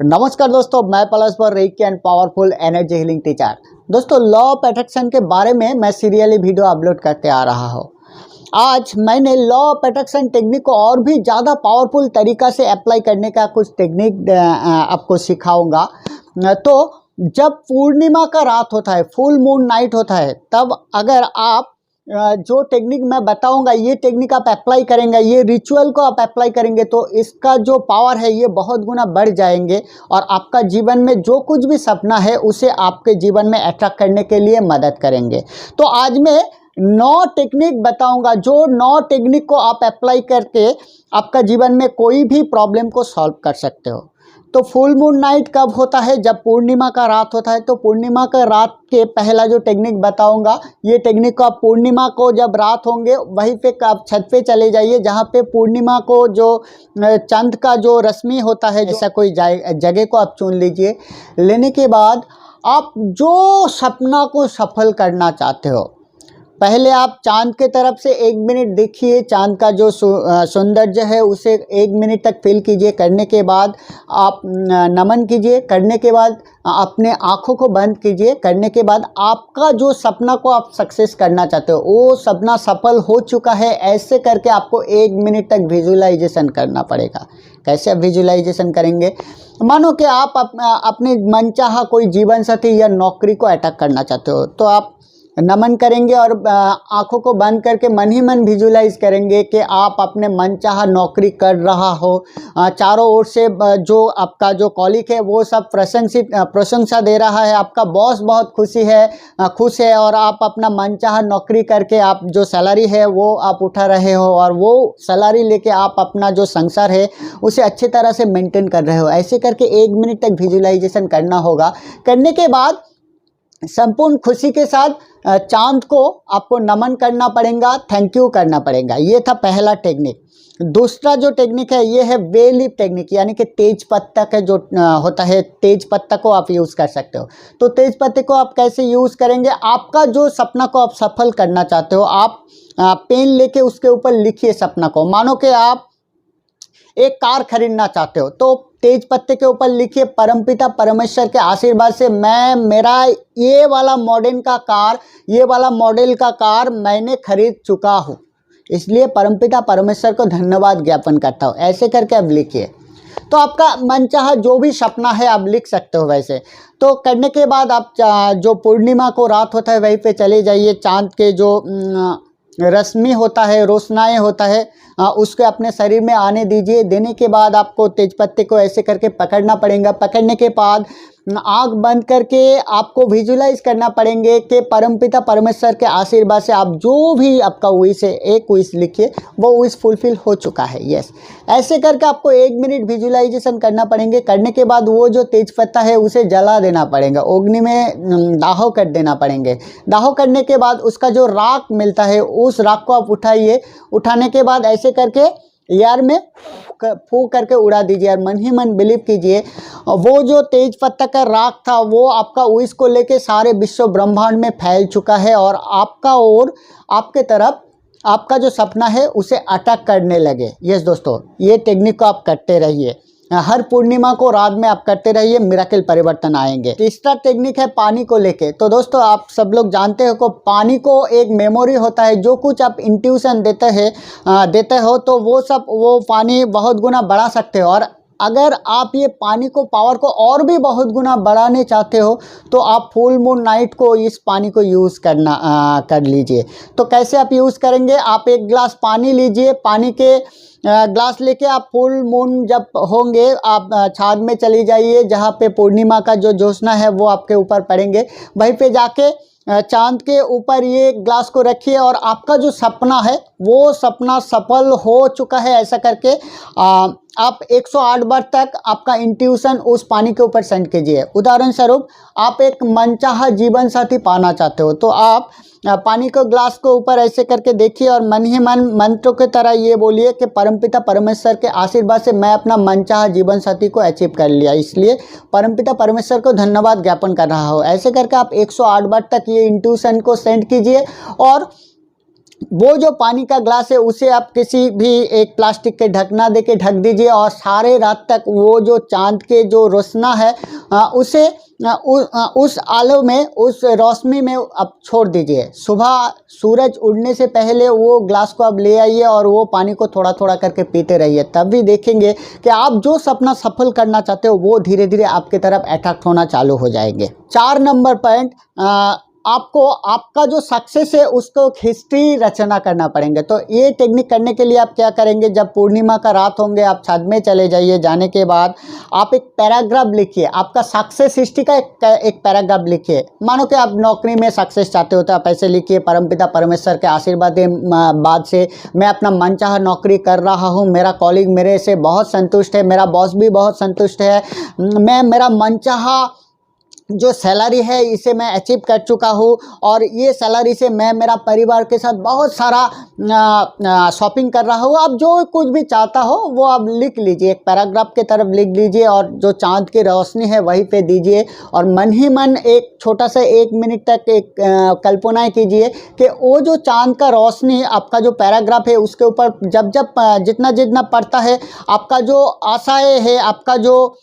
नमस्कार दोस्तों, मैं पलस पर recce and powerful energy healing teacher. दोस्तों, लॉ ऑफ अट्रैक्शन के बारे में मैं सीरियली वीडियो अपलोड करते आ रहा हूँ। आज मैंने लॉ ऑफ अट्रैक्शन टेक्निक को और भी ज़्यादा पावरफुल तरीका से अप्लाई करने का कुछ टेक्निक आपको सिखाऊंगा। तो जब पूर्णिमा का रात होता है, फुल मून नाइट होता है, तब अगर आप जो टेक्निक मैं बताऊंगा ये टेक्निक आप अप्लाई करेंगे, ये रिचुअल को आप अप्लाई करेंगे तो इसका जो पावर है ये बहुत गुना बढ़ जाएंगे और आपका जीवन में जो कुछ भी सपना है उसे आपके जीवन में अट्रैक्ट करने के लिए मदद करेंगे। तो आज मैं 9 टेक्निक बताऊंगा, जो 9 टेक्निक को आप अप्लाई करके आपका जीवन में कोई भी प्रॉब्लम को सॉल्व कर सकते हो। तो फुल मून नाइट कब होता है? जब पूर्णिमा का रात होता है। तो पूर्णिमा का रात के पहला जो टेक्निक बताऊंगा, ये टेक्निक को आप पूर्णिमा को जब रात होंगे वहीं पे आप छत पे चले जाइए, जहाँ पे पूर्णिमा को जो चंद का जो रश्मि होता है, जैसा कोई जगह को आप चुन लीजिए। लेने के बाद आप जो सपना को सफल करना चाहते हो, पहले आप चांद के तरफ से 1 मिनट देखिए, चांद का जो सौंदर्य है उसे 1 मिनट तक फील कीजिए। करने के बाद आप नमन कीजिए। करने के बाद अपने आँखों को बंद कीजिए। करने के बाद आपका जो सपना को आप सक्सेस करना चाहते हो वो सपना सफल हो चुका है, ऐसे करके आपको 1 मिनट तक विजुअलाइजेशन करना पड़ेगा। कैसे आप विजुअलाइजेशन करेंगे? मानो कि आप अपने मनचाहा कोई जीवन साथी या नौकरी को अटैक करना चाहते हो, तो आप नमन करेंगे और आंखों को बंद करके मन ही मन विजुलाइज करेंगे कि आप अपने मनचाहा नौकरी कर रहा हो। चारों ओर से जो आपका जो कॉलीग है वो सब प्रशंसा दे रहा है, आपका बॉस बहुत खुश है और आप अपना मनचाहा नौकरी करके आप जो सैलरी है वो आप उठा रहे हो और वो सैलरी लेके आप अपना जो संसार है उसे अच्छी तरह से मेंटेन कर रहे हो। ऐसे करके 1 मिनट तक विजुलाइजेशन करना होगा। करने के बाद संपूर्ण खुशी के साथ चांद को आपको नमन करना पड़ेगा, थैंक यू करना पड़ेगा। ये था पहला टेक्निक। दूसरा जो टेक्निक है ये है बे लीफ टेक्निक, यानी कि तेज पत्ता का जो होता है, तेज पत्ता को आप यूज़ कर सकते हो। तो तेज पत्ते को आप कैसे यूज़ करेंगे? आपका जो सपना को आप सफल करना चाहते हो, आप पेन लेके उसके ऊपर लिखिए सपना को। मानो कि आप एक कार खरीदना चाहते हो तो तेज पत्ते के ऊपर लिखिए, परमपिता परमेश्वर के आशीर्वाद से मेरा ये वाला मॉडल का कार मैंने खरीद चुका हूँ, इसलिए परमपिता परमेश्वर को धन्यवाद ज्ञापन करता हूँ। ऐसे करके आप लिखिए तो आपका मनचाहा जो भी सपना है आप लिख सकते हो। वैसे तो करने के बाद आप जो पूर्णिमा को रात होता है वहीं पे चले जाइए। चांद के जो रश्मि होता है, रोशनाई होता है, उसके अपने शरीर में आने दीजिए। देने के बाद आपको तेज पत्ते को ऐसे करके पकड़ना पड़ेगा। पकड़ने के बाद आंख बंद करके आपको विजुलाइज करना पड़ेंगे कि परमपिता परमेश्वर के आशीर्वाद से आप जो भी आपका विश है, एक विश लिखिए, वो विश फुलफिल हो चुका है। यस, ऐसे करके आपको 1 मिनट विजुलाइजेशन करना पड़ेंगे। करने के बाद वो जो तेज पत्ता है उसे जला देना पड़ेगा, अग्नि में दाह कर देना पड़ेंगे। दाह करने के बाद उसका जो राख मिलता है उस राख को आप उठाइए। उठाने के बाद ऐसे करके एयर में फूंक करके उड़ा दीजिए और मन ही मन बिलीव कीजिए वो जो तेज पत्ता का राख था वो आपका विश को लेके सारे विश्व ब्रह्मांड में फैल चुका है और आपका और आपके तरफ आपका जो सपना है उसे अटैक करने लगे। यस दोस्तों, ये टेक्निक को आप करते रहिए, हर पूर्णिमा को रात में आप करते रहिए, मिराकिल परिवर्तन आएंगे। तीसरा टेक्निक है पानी को लेके। तो दोस्तों, आप सब लोग जानते हो कि पानी को एक मेमोरी होता है, जो कुछ आप इंट्यूशन देते हो तो वो पानी बहुत गुना बढ़ा सकते हो। और अगर आप ये पानी को पावर को और भी बहुत गुना बढ़ाने चाहते हो तो आप फुल मून नाइट को इस पानी को यूज़ कर लीजिए। तो कैसे आप यूज़ करेंगे? आप 1 गिलास पानी लीजिए। पानी के ग्लास लेके आप फुल मून जब होंगे आप छाद में चली जाइए, जहाँ पे पूर्णिमा का जो ज्योत्सना है वो आपके ऊपर पड़ेंगे। वहीं पे जाके चांद के ऊपर ये ग्लास को रखिए और आपका जो सपना है वो सपना सफल हो चुका है, ऐसा करके आप 108 बार तक आपका इंट्यूशन उस पानी के ऊपर सेंड कीजिए। उदाहरण स्वरूप आप एक मनचाहा जीवन साथी पाना चाहते हो तो आप पानी को ग्लास को ऊपर ऐसे करके देखिए और मन ही मन मंत्रों की तरह ये बोलिए कि परमपिता परमेश्वर के आशीर्वाद से मैं अपना मनचाहा जीवन साथी को अचीव कर लिया, इसलिए परमपिता परमेश्वर को धन्यवाद ज्ञापन कर रहा हूँ। ऐसे करके आप 108 बार तक ये इंट्यूशन को सेंड कीजिए और वो जो पानी का ग्लास है उसे आप किसी भी एक प्लास्टिक के ढकना दे के ढक दीजिए और सारे रात तक वो जो चांद के जो रोशना है उसे उस आलो में, उस रोशनी में आप छोड़ दीजिए। सुबह सूरज उड़ने से पहले वो ग्लास को आप ले आइए और वो पानी को थोड़ा थोड़ा करके पीते रहिए। तब भी देखेंगे कि आप जो सपना सफल करना चाहते हो वो धीरे धीरे आपकी तरफ अट्रैक्ट होना चालू हो जाएंगे। 4 नंबर पॉइंट, आपको आपका जो सक्सेस है उसको हिस्ट्री रचना करना पड़ेंगे। तो ये टेक्निक करने के लिए आप क्या करेंगे, जब पूर्णिमा का रात होंगे आप छत में चले जाइए। जाने के बाद आप एक पैराग्राफ लिखिए, आपका सक्सेस हिस्ट्री का एक पैराग्राफ लिखिए। मानो कि आप नौकरी में सक्सेस चाहते हो तो आप ऐसे लिखिए, परमपिता परमेश्वर के आशीर्वाद बाद से मैं अपना मनचाहा नौकरी कर रहा हूँ, मेरा कॉलीग मेरे से बहुत संतुष्ट है, मेरा बॉस भी बहुत संतुष्ट है, मैं मेरा मनचाहा जो सैलरी है इसे मैं अचीव कर चुका हूँ और ये सैलरी से मैं मेरा परिवार के साथ बहुत सारा शॉपिंग कर रहा हूँ। आप जो कुछ भी चाहता हो वो आप लिख लीजिए, एक पैराग्राफ के तरफ लिख लीजिए और जो चांद की रोशनी है वहीं पे दीजिए और मन ही मन एक छोटा सा 1 मिनट तक एक कल्पनाएं कीजिए कि वो जो चांद का रोशनी आपका जो पैराग्राफ है उसके ऊपर जब जब जितना जितना पड़ता है, आपका जो आशाएं है, आपका जो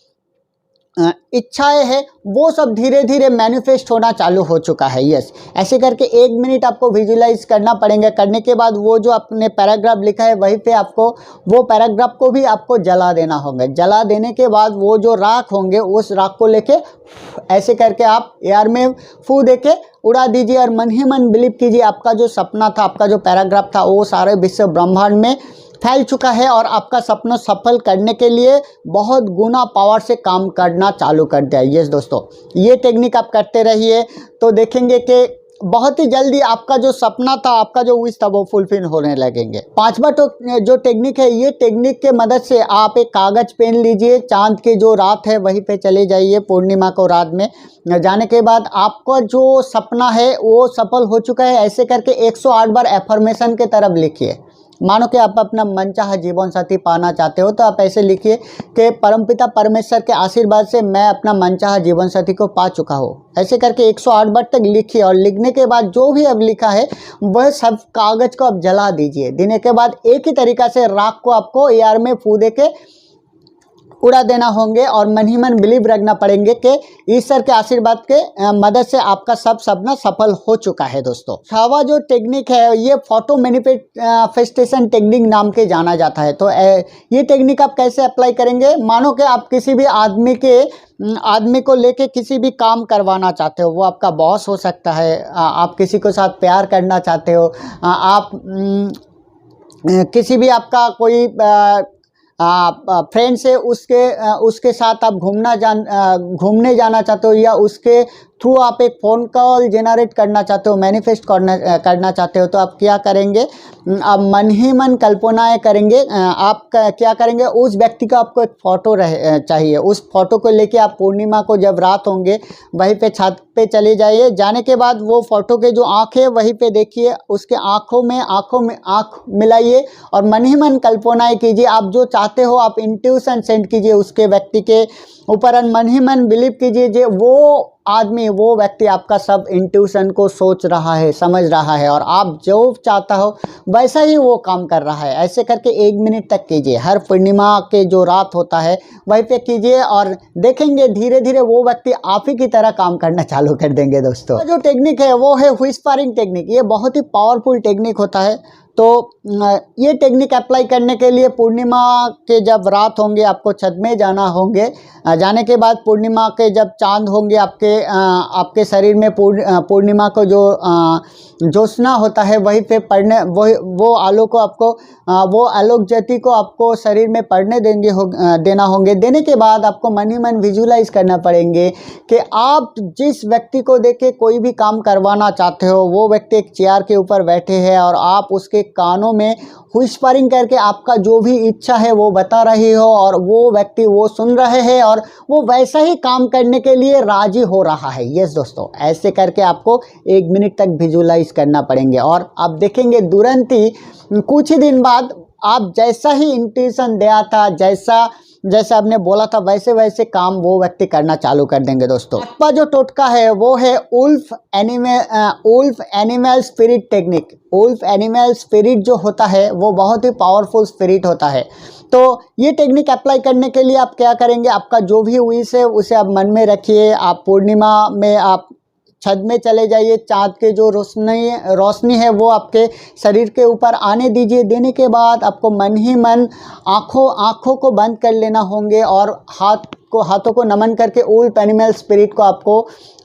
इच्छाएं है वो सब धीरे धीरे मैनिफेस्ट होना चालू हो चुका है। यस, ऐसे करके 1 मिनट आपको विजुलाइज करना पड़ेगा। करने के बाद वो जो आपने पैराग्राफ लिखा है वहीं पे आपको वो पैराग्राफ को भी आपको जला देना होगा। जला देने के बाद वो जो राख होंगे उस राख को लेके ऐसे करके आप एयर में फू दे के उड़ा दीजिए और मन ही मन बिलीव कीजिए आपका जो सपना था, आपका जो पैराग्राफ था वो सारे विश्व ब्रह्मांड में फैल चुका है और आपका सपना सफल करने के लिए बहुत गुना पावर से काम करना चालू कर दिया। यस दोस्तों, ये टेक्निक आप करते रहिए तो देखेंगे कि बहुत ही जल्दी आपका जो सपना था, आपका जो विश था वो फुलफिल होने लगेंगे। 5वां जो टेक्निक है, ये टेक्निक के मदद से आप एक कागज पेन लीजिए, चांद की जो रात है वहीं पे चले जाइए पूर्णिमा को रात में। जाने के बाद आपका जो सपना है वो सफल हो चुका है, ऐसे करके 108 बार एफर्मेशन के तरफ लिखिए। मानो कि आप अपना मनचाहा जीवन साथी पाना चाहते हो तो आप ऐसे लिखिए कि परमपिता परमेश्वर के आशीर्वाद से मैं अपना मनचाहा जीवन साथी को पा चुका हूँ। ऐसे करके 108 बार तक लिखिए और लिखने के बाद जो भी अब लिखा है वह सब कागज को आप जला दीजिए। देने के बाद एक ही तरीक़ा से राख को आपको एयर में फू दे के उड़ा देना होंगे और मन ही मन बिलीव रखना पड़ेंगे कि ईश्वर के आशीर्वाद के मदद से आपका सब सपना सफल हो चुका है। दोस्तों, 6वां जो टेक्निक है ये फोटो मैनिफेस्टेशन टेक्निक नाम के जाना जाता है। तो ये टेक्निक आप कैसे अप्लाई करेंगे, मानो कि आप किसी भी आदमी को लेके किसी भी काम करवाना चाहते हो, वो आपका बॉस हो सकता है, आप किसी को साथ प्यार करना चाहते हो, आप किसी भी आपका कोई फ्रेंड से उसके साथ आप घूमने जाना चाहते हो या उसके थ्रू आप एक फ़ोन कॉल जनरेट करना चाहते हो, मैनिफेस्ट करना चाहते हो, तो आप क्या करेंगे, आप मन ही मन कल्पनाएं करेंगे। आप क्या करेंगे, उस व्यक्ति का आपको एक फ़ोटो चाहिए। उस फोटो को लेके आप पूर्णिमा को जब रात होंगे वहीं पे छत पे चले जाइए। जाने के बाद वो फ़ोटो के जो आँखें वहीं पे देखिए, उसके आँखों में आँख मिलाइए और मन ही मन कल्पनाएँ कीजिए। आप जो चाहते हो आप इंट्यूशन सेंड कीजिए उसके व्यक्ति के ऊपर और मन ही मन बिलीव कीजिए जो वो आदमी, वो व्यक्ति आपका सब इंट्यूशन को सोच रहा है, समझ रहा है और आप जो चाहता हो वैसा ही वो काम कर रहा है। ऐसे करके 1 मिनट तक कीजिए। हर पूर्णिमा के जो रात होता है वहीं पे कीजिए और देखेंगे धीरे धीरे वो व्यक्ति आप ही की तरह काम करना चालू कर देंगे। दोस्तों, जो टेक्निक है वो है व्हिस्परिंग टेक्निक। ये बहुत ही पावरफुल टेक्निक होता है। तो ये टेक्निक अप्लाई करने के लिए पूर्णिमा के जब रात होंगे आपको छत में जाना होंगे। जाने के बाद पूर्णिमा के जब चांद होंगे आपके शरीर में पूर्णिमा को जो ज्योत्सना होता है वहीं पे पड़ने वो आलोक को आपको वो आलोक ज्योति को आपको शरीर में पड़ने देना होंगे। देने के बाद आपको मन ही मन विजुलाइज करना पड़ेंगे कि आप जिस व्यक्ति को देख के कोई भी काम करवाना चाहते हो वो व्यक्ति एक चेयर के ऊपर बैठे हैं और आप उसके कानों में व्हिस्परिंग करके आपका जो भी इच्छा है वो बता रही हो और वो व्यक्ति वो सुन रहे हैं और वो वैसा ही काम करने के लिए राजी हो रहा है। यस दोस्तों, ऐसे करके आपको 1 मिनट तक विजुलाइज करना पड़ेंगे और आप देखेंगे तुरंत ही कुछ ही दिन बाद आप जैसा ही इंट्यूशन दिया था, जैसा जैसे आपने बोला था वैसे वैसे काम वो व्यक्ति करना चालू कर देंगे दोस्तों। आपका जो टोटका है वो है wolf animal spirit technique. Wolf animal spirit जो होता है वो बहुत ही पावरफुल स्पिरिट होता है। तो ये टेक्निक अप्लाई करने के लिए आप क्या करेंगे, आपका जो भी विश है उसे आप मन में रखिए। आप पूर्णिमा में आप छत में चले जाइए, चाँद के जो रोशनी है वो आपके शरीर के ऊपर आने दीजिए। देने के बाद आपको मन ही मन आँखों को बंद कर लेना होंगे और हाथों को नमन करके उल्फ एनिमल स्पिरिट को आपको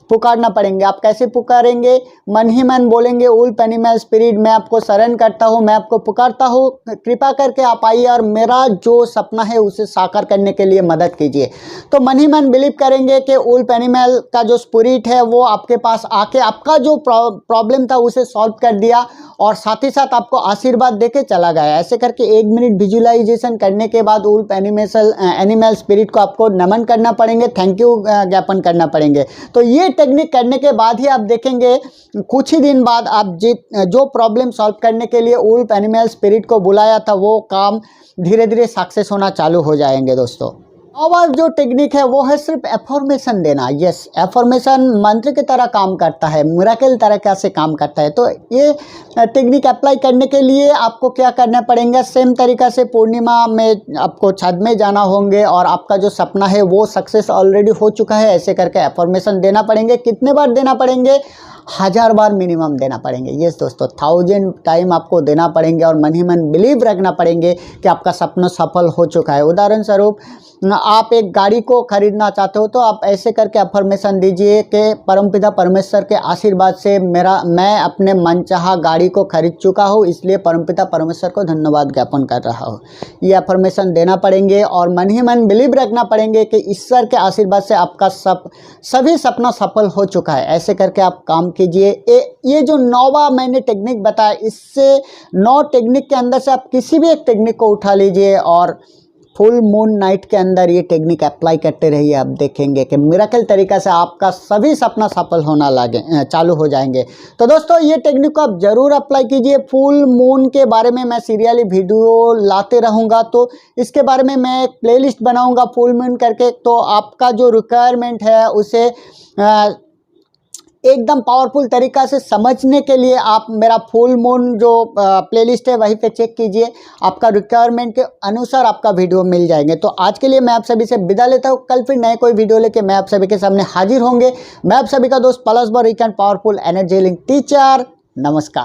पुकारना पड़ेंगे। आप कैसे पुकारेंगे, मन ही मन बोलेंगे उल्फ एनिमल स्पिरिट मैं आपको शरण करता हूँ, मैं आपको पुकारता हूँ, कृपा करके आप आइए और मेरा जो सपना है उसे साकार करने के लिए मदद कीजिए। तो मन ही मन बिलीव करेंगे कि उल्फ एनिमल का जो स्पिरिट है वो आपके पास आके आपका जो प्रॉब्लम था उसे सॉल्व कर दिया और साथ ही साथ आपको आशीर्वाद देके चला गया। ऐसे करके 1 मिनट विजुअलाइजेशन करने के बाद उल्फ एनिमल स्पिरिट को आपको नमन करना पड़ेंगे, थैंक यू ज्ञापन करना पड़ेंगे। तो ये टेक्निक करने के बाद ही आप देखेंगे कुछ ही दिन बाद आप जो प्रॉब्लम सॉल्व करने के लिए उल्फ एनिमल स्पिरिट को बुलाया था वो काम धीरे धीरे सक्सेस होना चालू हो जाएंगे दोस्तों। और जो टेक्निक है वो है सिर्फ एफर्मेशन देना। यस, एफर्मेशन मंत्र की तरह काम करता है, मिरेकल तरीक़ा से काम करता है। तो ये टेक्निक अप्लाई करने के लिए आपको क्या करना पड़ेगा, सेम तरीक़ा से पूर्णिमा में आपको छत में जाना होंगे और आपका जो सपना है वो सक्सेस ऑलरेडी हो चुका है, ऐसे करके एफर्मेशन देना पड़ेंगे। कितने बार देना पड़ेंगे, 1000 बार मिनिमम देना पड़ेंगे। यस दोस्तों, 1000 टाइम आपको देना पड़ेंगे और मन ही मन बिलीव रखना पड़ेंगे कि आपका सपना सफल हो चुका है। उदाहरण स्वरूप आप एक गाड़ी को खरीदना चाहते हो तो आप ऐसे करके अफर्मेशन दीजिए कि परमपिता परमेश्वर के आशीर्वाद से मैं अपने मनचाहा गाड़ी को खरीद चुका हूँ, इसलिए परमपिता परमेश्वर को धन्यवाद ज्ञापन कर रहा हूँ। ये अफर्मेशन देना पड़ेंगे और मन ही मन बिलीव रखना पड़ेंगे कि ईश्वर के आशीर्वाद से आपका सभी सपना सफल हो चुका है। ऐसे करके आप काम कीजिए। ये जो 9वां मैंने टेक्निक बताया, इससे 9 टेक्निक के अंदर से आप किसी भी एक टेक्निक को उठा लीजिए और फुल मून नाइट के अंदर ये टेक्निक अप्लाई करते रहिए। आप देखेंगे कि मिरेकल तरीक़ा से आपका सभी सपना सफल होना चालू हो जाएंगे। तो दोस्तों ये टेक्निक को आप ज़रूर अप्लाई कीजिए। फुल मून के बारे में मैं सीरियली वीडियो लाते रहूँगा, तो इसके बारे में मैं एक प्लेलिस्ट बनाऊँगा फुल मून करके। तो आपका जो रिक्वायरमेंट है उसे एकदम पावरफुल तरीक़ा से समझने के लिए आप मेरा फुल मून जो प्लेलिस्ट है वहीं पे चेक कीजिए, आपका रिक्वायरमेंट के अनुसार आपका वीडियो मिल जाएंगे। तो आज के लिए मैं आप सभी से विदा लेता हूँ। कल फिर नए कोई वीडियो लेके मैं आप सभी के सामने हाजिर होंगे। मैं आप सभी का दोस्त plus boy rig and powerful energy healing teacher. नमस्कार।